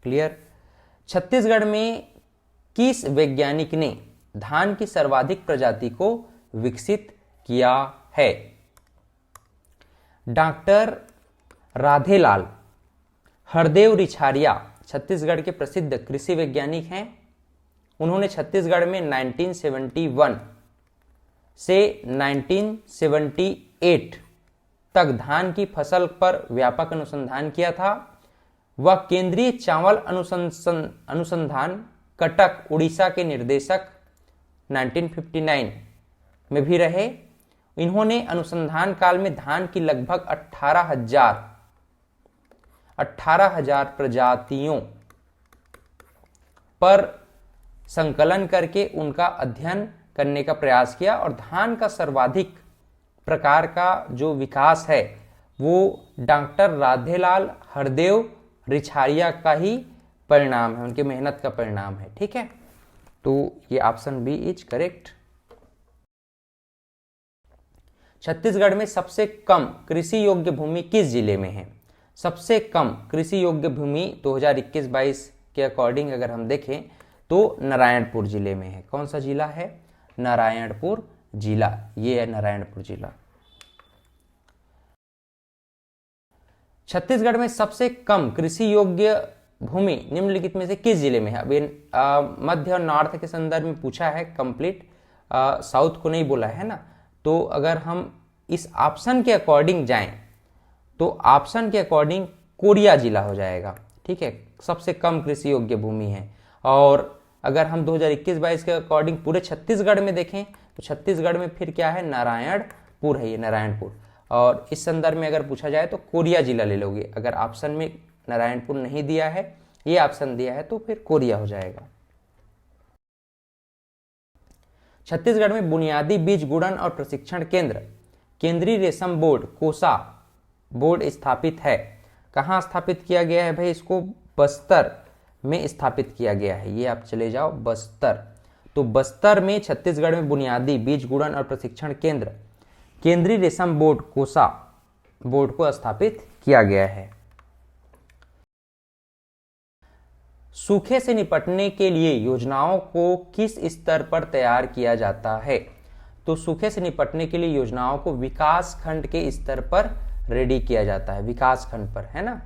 क्लियर? छत्तीसगढ़ में किस वैज्ञानिक ने धान की सर्वाधिक प्रजाति को विकसित किया है? डॉक्टर राधेलाल हरदेव रिछारिया छत्तीसगढ़ के प्रसिद्ध कृषि वैज्ञानिक हैं। उन्होंने छत्तीसगढ़ में 1971 से 1978 तक धान की फसल पर व्यापक अनुसंधान किया था। वह केंद्रीय चावल अनुसंधान कटक उड़ीसा के निर्देशक 1959 में भी रहे। इन्होंने अनुसंधान काल में धान की लगभग 18,000 प्रजातियों पर संकलन करके उनका अध्ययन करने का प्रयास किया और धान का सर्वाधिक प्रकार का जो विकास है वो डॉक्टर राधेलाल हरदेव रिछारिया का ही परिणाम है, उनकी मेहनत का परिणाम है। ठीक है, तो ये option B is correct. Chhattisgarh में सबसे कम कृषि योग्य भूमि किस जिले में है? सबसे कम कृषि योग्य भूमि 2021-22 के अकॉर्डिंग अगर हम देखें तो नारायणपुर जिले में है। कौन सा जिला है? नारायणपुर जिला, ये है नारायणपुर जिला। छत्तीसगढ़ में सबसे कम कृषि योग्य भूमि निम्नलिखित में से किस जिले में है? अभी मध्य और नॉर्थ के संदर्भ में पूछा है, कंप्लीट साउथ को नहीं बोला है ना। तो अगर हम इस ऑप्शन के अकॉर्डिंग जाएं तो ऑप्शन के अकॉर्डिंग कोरिया जिला हो जाएगा। ठीक है, सबसे कम कृषि योग्य भूमि है। और अगर हम 2021-22 के अकॉर्डिंग पूरे छत्तीसगढ़ में देखें तो छत्तीसगढ़ में फिर क्या है, नारायणपुर है, ये नारायणपुर। और इस संदर्भ में अगर पूछा जाए तो कोरिया जिला ले लोगे। अगर ऑप्शन में नारायणपुर नहीं दिया है, ये ऑप्शन दिया है, तो फिर कोरिया हो जाएगा। छत्तीसगढ़ में बुनियादी बीज गुणन और प्रशिक्षण केंद्र केंद्रीय रेशम बोर्ड कोसा बोर्ड स्थापित है। कहाँ स्थापित किया गया है भाई, इसको बस्तर में स्थापित किया गया है। ये आप चले जाओ बस्तर, तो बस्तर में छत्तीसगढ़ में बुनियादी बीज गुणन और प्रशिक्षण केंद्र केंद्रीय रेशम बोर्ड कोसा बोर्ड को स्थापित किया गया है। सूखे से निपटने के लिए योजनाओं को किस स्तर पर तैयार किया जाता है, तो सूखे से निपटने के लिए योजनाओं को विकास खंड के स्तर पर रेडी किया जाता है, विकास खंड पर, है ना।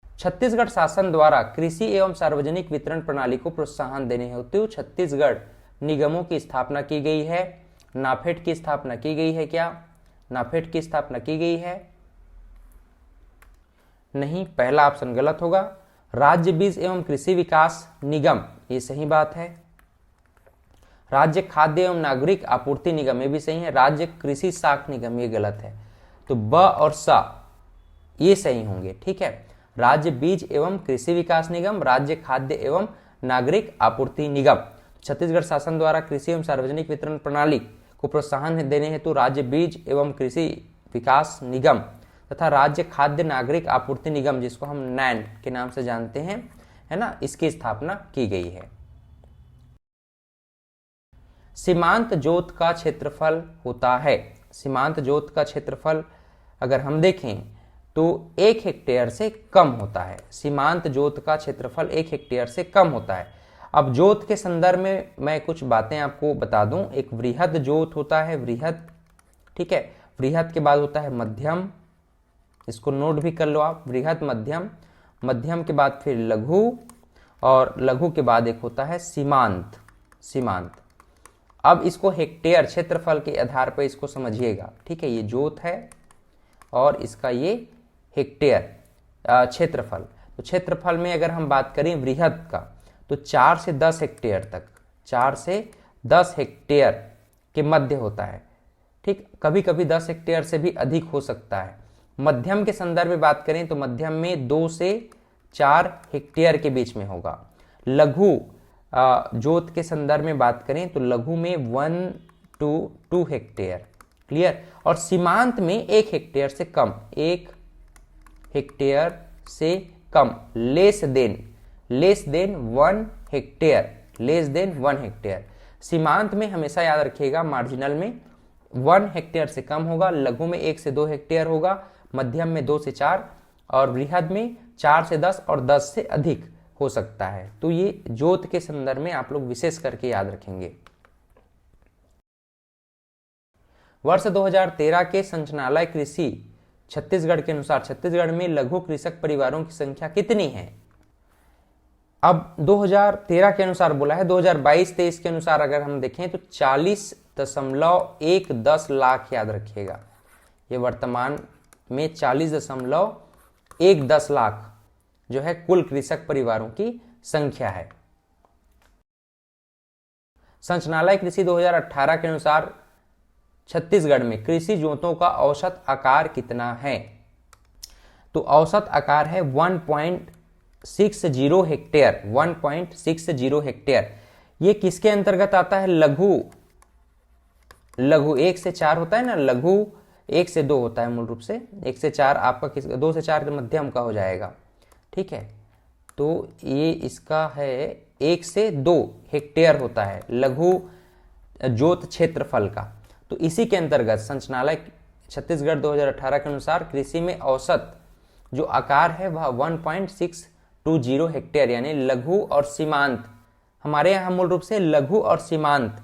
छत्तीसगढ़ शासन द्वारा कृषि एवं सार्वजनिक वितरण प्रणाली को प्रोत्साहन देने हेतु छत्तीसगढ़ निगमों की स्थापना की गई है। नाफेड की स्थापना की गई है क्या, नाफेड की स्थापना की गई है? नहीं, पहला ऑप्शन गलत होगा। राज्य बीज एवं कृषि विकास निगम, ये सही बात है। राज्य खाद्य एवं नागरिक आपूर्ति निगम, ये भी सही है। राज्य कृषि साख निगम, ये गलत है। तो ब और स ये सही होंगे, ठीक है। राज्य बीज एवं कृषि विकास निगम, राज्य खाद्य एवं नागरिक आपूर्ति निगम। छत्तीसगढ़ शासन द्वारा कृषि एवं सार्वजनिक वितरण प्रणाली को प्रोत्साहन देने हेतु राज्य बीज एवं कृषि विकास निगम तथा राज्य खाद्य नागरिक आपूर्ति निगम, जिसको हम नैन के नाम से जानते हैं, है ना, इसकी स्थापना की गई है। सीमांत जोत का क्षेत्रफल होता है, सीमांत जोत का क्षेत्रफल अगर हम देखें तो 1 हेक्टेयर से कम होता है। सीमांत जोत का क्षेत्रफल 1 हेक्टेयर से कम होता है। अब जोत के संदर्भ में मैं कुछ बातें आपको बता दूं। एक वृहद जोत होता है, वृहद, ठीक है। वृहद के बाद होता है मध्यम, इसको नोट भी कर लो आप, वृहद, मध्यम, मध्यम के बाद फिर लघु, और लघु के बाद एक होता है सीमांत, सीमांत। अब इसको हेक्टेयर क्षेत्रफल के आधार पर इसको समझिएगा, ठीक है। ये जोत है और इसका ये हेक्टेयर क्षेत्रफल। तो क्षेत्रफल में अगर हम बात करें वृहद का तो 4 से 10 हेक्टेयर तक, 4 से 10 हेक्टेयर के मध्य होता है, ठीक। कभी कभी 10 हेक्टेयर से भी अधिक हो सकता है। मध्यम के संदर्भ में बात करें तो मध्यम में 2 से 4 हेक्टेयर के बीच में होगा। लघु जोत के संदर्भ में बात करें तो लघु में 1 to 2 हेक्टेयर, क्लियर। और सीमांत में 1 हेक्टेयर से कम, 1 हेक्टेयर से कम, less than 1 hectare, less than 1 hectare. सीमांत में हमेशा याद रखिएगा, मार्जिनल में 1 हेक्टेयर से कम होगा, लघु में 1 से 2 हेक्टेयर होगा, मध्यम में 2 से 4, और वृहद में 4 से 10 और 10 से अधिक हो सकता है। तो ये जोत के संदर्भ में आप लोग विशेष करके याद रखेंगे। वर्ष 2013 के संचालनालय कृषि छत्तीसगढ़ के अनुसार छत्तीसगढ़ में लघु कृषक परिवारों की संख्या कितनी है? अब 2013 के अनुसार बोला है, 2022-23 के अनुसार अगर हम देखें तो 40.110 लाख, याद रखिएगा। ये वर्तमान में 40.110 लाख जो है कुल कृषक परिवारों की संख्या है। संचालनालय कृषि 2018 के अनुसार छत्तीसगढ़ में कृषि जोतों का औसत आकार कितना है? तो औसत आकार है 1.60 हेक्टेयर, 1.60 हेक्टेयर। ये किसके अंतर्गत आता है? लघु, लघु 1 से 4 होता है ना, लघु 1 से 2 होता है मूल रूप से, 1 से 4 आपका किस, 2 से 4 मध्यम का हो जाएगा, ठीक है। तो ये इसका है 1 से 2 हेक्टेयर होता है लघु जोत क्षेत्रफल का। तो इसी के अंतर्गत संचालनालय छत्तीसगढ़ 2018 के अनुसार कृषि में औसत जो आकार है वह 1.620 हेक्टेयर, यानी लघु और सीमांत, हमारे यहाँ मूल रूप से लघु और सीमांत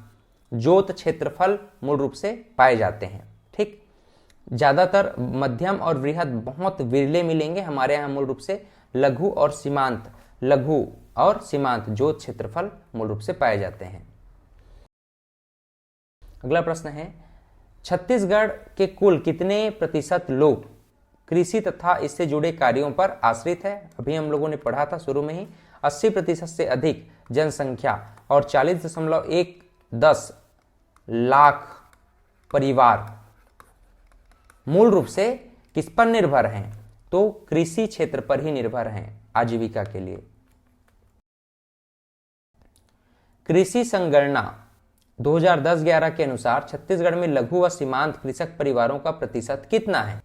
जोत क्षेत्रफल मूल रूप से पाए जाते हैं, ठीक। ज्यादातर मध्यम और वृहद बहुत विरले मिलेंगे, हमारे यहाँ मूल रूप से लघु और सीमांत, लघु और सीमांत जोत क्षेत्रफल मूल रूप से पाए जाते हैं। अगला प्रश्न है, छत्तीसगढ़ के कुल कितने प्रतिशत लोग कृषि तथा इससे जुड़े कार्यों पर आश्रित है? अभी हम लोगों ने पढ़ा था शुरू में ही, 80% से अधिक जनसंख्या और 40.10 लाख परिवार मूल रूप से किस पर निर्भर हैं? तो कृषि क्षेत्र पर ही निर्भर हैं आजीविका के लिए। कृषि संगणना 2010-11 के अनुसार छत्तीसगढ़ में लघु व सीमांत कृषक परिवारों का प्रतिशत कितना है?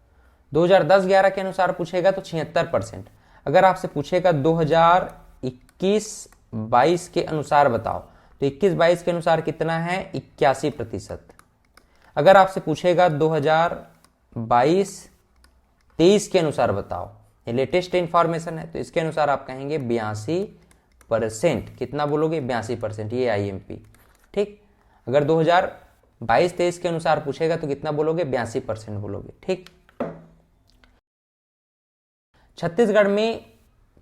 2010-11 के अनुसार पूछेगा तो 76%। अगर आपसे पूछेगा 2021-22 के अनुसार बताओ तो 21-22 के अनुसार कितना है? 81%। अगर आपसे पूछेगा 2022-23 के अनुसार बताओ, ये लेटेस्ट इंफॉर्मेशन है, तो इसके अनुसार आप कहेंगे 82%। कितना बोलोगे? 82%। ये IMP। ठीक। अगर 2022-23 के अनुसार पूछेगा तो कितना बोलोगे? 82% बोलोगे। ठीक। छत्तीसगढ़ में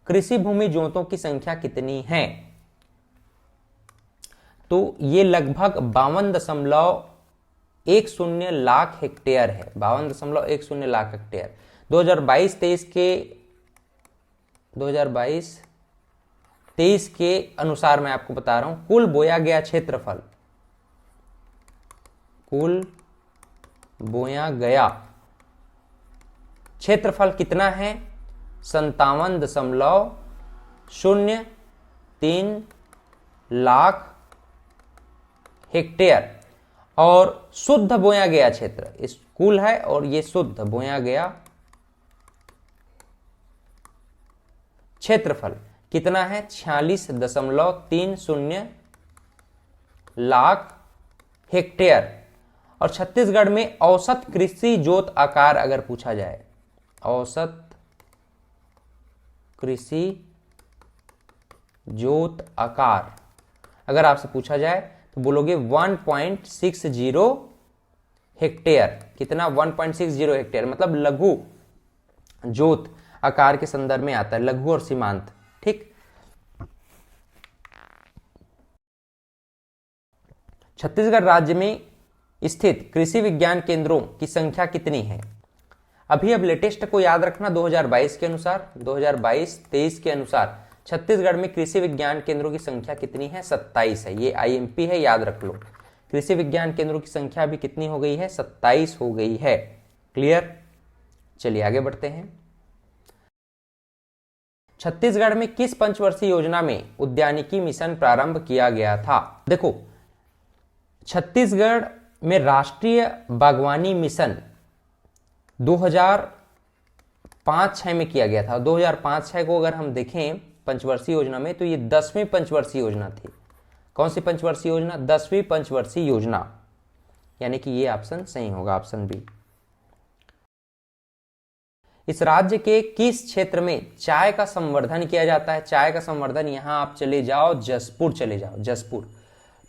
कृषि भूमि जोतों की संख्या कितनी है? तो ये लगभग 52.10 लाख हेक्टेयर है। 52.10 लाख हेक्टेयर। 2022-23 के अनुसार मैं आपको बता रहा हूं, कुल बोया गया क्षेत्रफल, कुल बोया गया क्षेत्रफल कितना है? 57.03 लाख हेक्टेयर। और शुद्ध बोया गया क्षेत्र, इस कुल है और ये शुद्ध बोया गया क्षेत्रफल कितना है? 46.30 लाख हेक्टेयर। और छत्तीसगढ़ में औसत कृषि जोत आकार अगर पूछा जाए, औसत कृषि जोत आकार अगर आपसे पूछा जाए तो बोलोगे 1.60 हेक्टेयर। कितना? 1.60 हेक्टेयर, मतलब लघु जोत आकार के संदर्भ में आता है, लघु और सीमांत। ठीक। छत्तीसगढ़ राज्य में स्थित कृषि विज्ञान केंद्रों की संख्या कितनी है? अभी अब लेटेस्ट को याद रखना, 2022 के अनुसार, 2022-23 के अनुसार छत्तीसगढ़ में कृषि विज्ञान केंद्रों की संख्या कितनी है? 27 है। ये IMP है, याद रख लो। कृषि विज्ञान केंद्रों की संख्या अभी कितनी हो गई है? 27 हो गई है। क्लियर? चलिए आगे बढ़ते हैं। छत्तीसगढ़ में किस पंचवर्षीय योजना में उद्यानिकी मिशन प्रारंभ किया गया था? देखो, छत्तीसगढ़ में राष्ट्रीय बागवानी मिशन 2005-06 में किया गया था। 2005-06 को अगर हम देखें पंचवर्षीय योजना में, तो ये 10वीं पंचवर्षीय योजना थी। कौन सी पंचवर्षीय योजना? 10वीं पंचवर्षीय योजना, यानी कि ये ऑप्शन सही होगा, ऑप्शन बी। इस राज्य के किस क्षेत्र में चाय का संवर्धन किया जाता है? चाय का संवर्धन, यहां आप चले जाओ, जसपुर चले जाओ, जसपुर।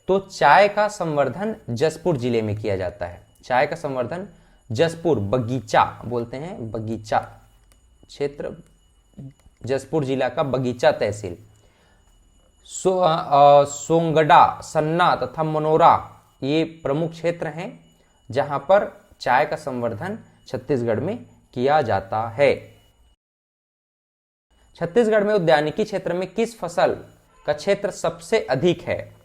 तो चाय का संवर्धन जसपुर जिले में किया जाता है। चाय का संवर्धन जसपुर, बगीचा बोलते हैं, बगीचा क्षेत्र, जसपुर जिला का बगीचा तहसील। सोंगडा, सन्ना तथा मनोरा ये प्रमुख क्षेत्र हैं जहां पर चाय का संवर्धन छत्तीसगढ़ में किया जाता है। छत्तीसगढ़ में उद्यानिकी क्षेत्र में किस फसल का क्षेत्र सबसे अधिक है?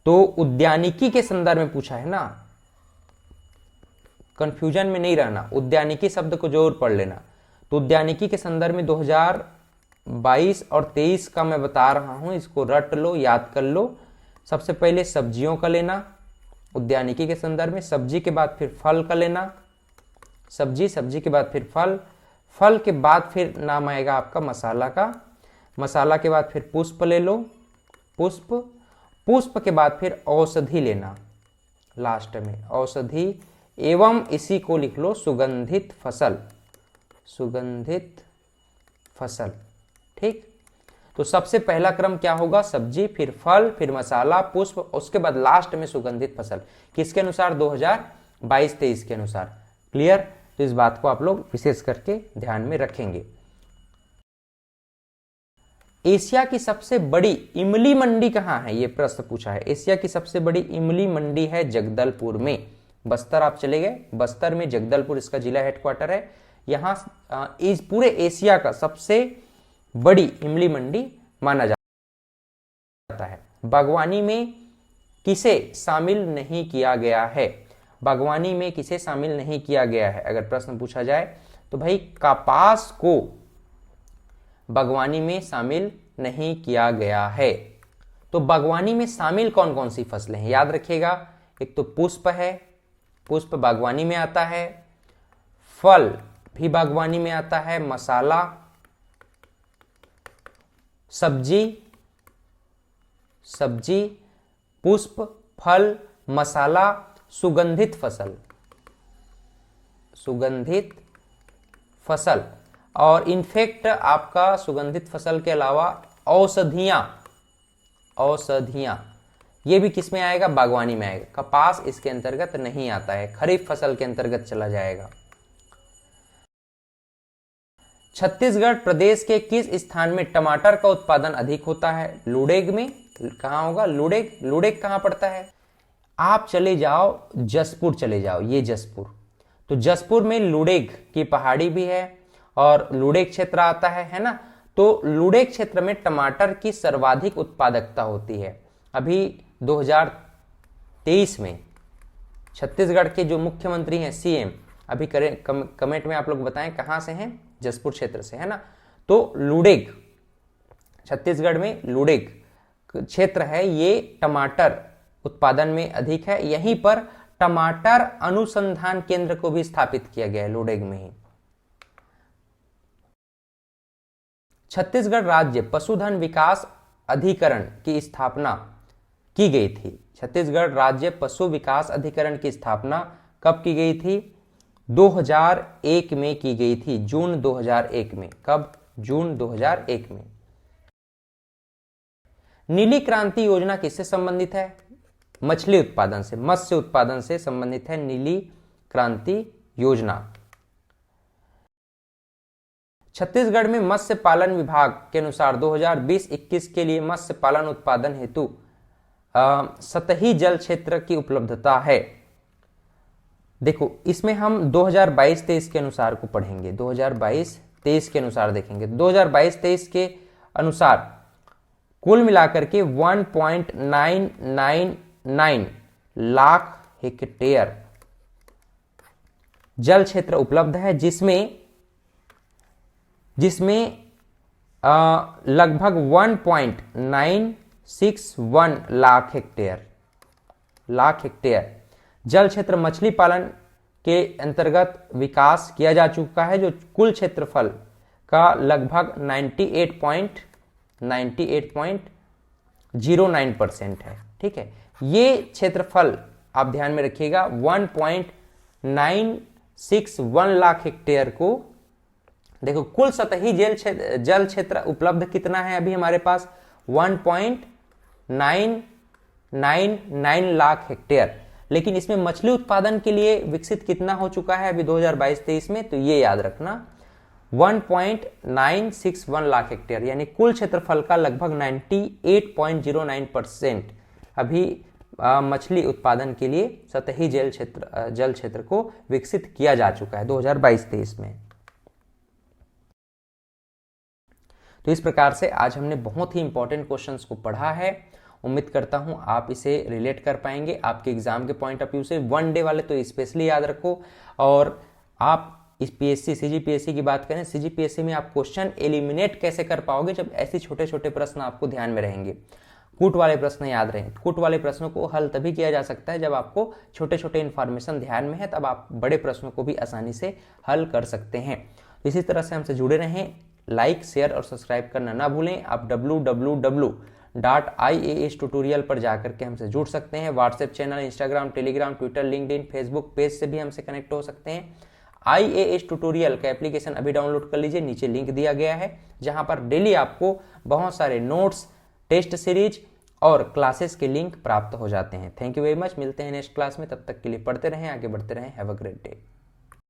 तो उद्यानिकी के संदर्भ में पूछा है ना, कंफ्यूजन में नहीं रहना, उद्यानिकी शब्द को जरूर पढ़ लेना। तो उद्यानिकी के संदर्भ में 2022 और 23 का मैं बता रहा हूं, इसको रट लो, याद कर लो। सबसे पहले सब्जियों का लेना, उद्यानिकी के संदर्भ में, सब्जी के बाद फिर फल का लेना, सब्जी, सब्जी के बाद फिर फल, फल के बाद फिर नाम आएगा आपका मसाला का, मसाला के बाद फिर पुष्प ले लो, पुष्प, पुष्प के बाद फिर औषधि लेना लास्ट में, औषधि, एवं इसी को लिख लो सुगंधित फसल, सुगंधित फसल। ठीक। तो सबसे पहला क्रम क्या होगा? सब्जी, फिर फल, फिर मसाला, पुष्प, उसके बाद लास्ट में सुगंधित फसल। किसके अनुसार? 2022-23 के अनुसार। क्लियर? तो इस बात को आप लोग विशेष करके ध्यान में रखेंगे। एशिया की सबसे बड़ी इमली मंडी कहां है? यह प्रश्न पूछा है। एशिया की सबसे बड़ी इमली मंडी है जगदलपुर में। बस्तर आप चले गए, बस्तर में जगदलपुर इसका जिला हेडक्वार्टर है। यहां इस पूरे एशिया का सबसे बड़ी इमली मंडी माना जाता है। बागवानी में किसे शामिल नहीं किया गया है? बागवानी में किसे शामिल नहीं किया गया है अगर प्रश्न पूछा जाए तो भाई कपास को बागवानी में शामिल नहीं किया गया है। तो बागवानी में शामिल कौन कौन सी फसलें हैं याद रखिएगा, एक तो पुष्प है, पुष्प बागवानी में आता है, फल भी बागवानी में आता है, मसाला, सब्जी, पुष्प, फल, मसाला, सुगंधित फसल और इनफेक्ट आपका सुगंधित फसल के अलावा औषधियां ये भी किस में आएगा? बागवानी में आएगा। कपास इसके अंतर्गत नहीं आता है, खरीफ फसल के अंतर्गत चला जाएगा। छत्तीसगढ़ प्रदेश के किस स्थान में टमाटर का उत्पादन अधिक होता है? लुडेग में। कहां होगा? लुडेग कहां पड़ता है? आप चले जाओ जसपुर चले जाओ, ये जसपुर, तो जसपुर में लुडेग की पहाड़ी भी है और लुडेग क्षेत्र आता है ना। तो लुडेग क्षेत्र में टमाटर की सर्वाधिक उत्पादकता होती है। अभी 2023 में छत्तीसगढ़ के जो मुख्यमंत्री हैं सीएम, अभी कमेंट में आप लोग बताएं कहां से हैं? जसपुर क्षेत्र से, है ना। तो लुडेग, छत्तीसगढ़ में लुडेग क्षेत्र है, ये टमाटर उत्पादन में अधिक है। यहीं पर टमाटर अनुसंधान केंद्र को भी स्थापित किया गया है लुडेग में ही। छत्तीसगढ़ राज्य पशुधन विकास अधिकरण की स्थापना की गई थी। छत्तीसगढ़ राज्य पशु विकास अधिकरण की स्थापना कब की गई थी? 2001 में की गई थी, जून 2001 में। कब? जून 2001 में। नीली क्रांति योजना किससे संबंधित है? मछली उत्पादन से, मत्स्य उत्पादन से संबंधित है नीली क्रांति योजना। छत्तीसगढ़ में मत्स्य पालन विभाग के अनुसार 2020-21 के लिए मत्स्य पालन उत्पादन हेतु सतही जल क्षेत्र की उपलब्धता है। देखो इसमें हम 2022-23 के अनुसार को पढ़ेंगे, 2022-23 के अनुसार देखेंगे। 2022-23 के अनुसार कुल मिलाकर के 1.999 लाख हेक्टेयर जल क्षेत्र उपलब्ध है, जिसमें लगभग 1.961 लाख हेक्टेयर जल क्षेत्र मछली पालन के अंतर्गत विकास किया जा चुका है, जो कुल क्षेत्रफल का लगभग 98.09% है। ठीक है, ये क्षेत्रफल आप ध्यान में रखिएगा। 1.961 लाख हेक्टेयर को देखो, कुल सतही जल क्षेत्र उपलब्ध कितना है अभी हमारे पास? 1.999 लाख हेक्टेयर। लेकिन इसमें मछली उत्पादन के लिए विकसित कितना हो चुका है अभी 2022-23 में? तो ये याद रखना, 1.961 लाख हेक्टेयर, यानी कुल क्षेत्रफल का लगभग 98.09% अभी मछली उत्पादन के लिए सतही जल क्षेत्र को विकसित किया जा चुका है 2022-23 में। तो इस प्रकार से आज हमने बहुत ही इंपॉर्टेंट क्वेश्चंस को पढ़ा है। उम्मीद करता हूं आप इसे रिलेट कर पाएंगे आपके एग्जाम के पॉइंट ऑफ व्यू से। वन डे वाले तो स्पेशली याद रखो। और आप इस पीएससी सीजीपीएससी की बात करें, सीजीपीएससी में आप क्वेश्चन एलिमिनेट कैसे कर पाओगे जब ऐसे छोटे छोटे प्रश्न आपको ध्यान में रहेंगे। कूट वाले प्रश्न याद रहें। कूट वाले प्रश्नों को हल तभी किया जा सकता है जब आपको छोटे छोटे इन्फॉर्मेशन ध्यान में है, तब आप बड़े प्रश्नों को भी आसानी से हल कर सकते हैं। इसी तरह से हमसे जुड़े रहें। लाइक, शेयर और सब्सक्राइब करना ना भूलें। आप www.ias-tutorial पर जाकर के हमसे जुड़ सकते हैं। WhatsApp channel, Instagram, Telegram, Twitter, LinkedIn, Facebook page से भी हमसे कनेक्ट हो सकते हैं। IAS ट्यूटोरियल का एप्लीकेशन अभी डाउनलोड कर लीजिए, नीचे लिंक दिया गया है, जहां पर डेली आपको बहुत सारे नोट्स, टेस्ट सीरीज और क्लासेस के लिंक प्राप्त हो जाते हैं। Thank you very much. मिलते हैं नेक्स्ट क्लास में, तब तक के लिए पढ़ते रहें, आगे बढ़ते रहें। Have a great day.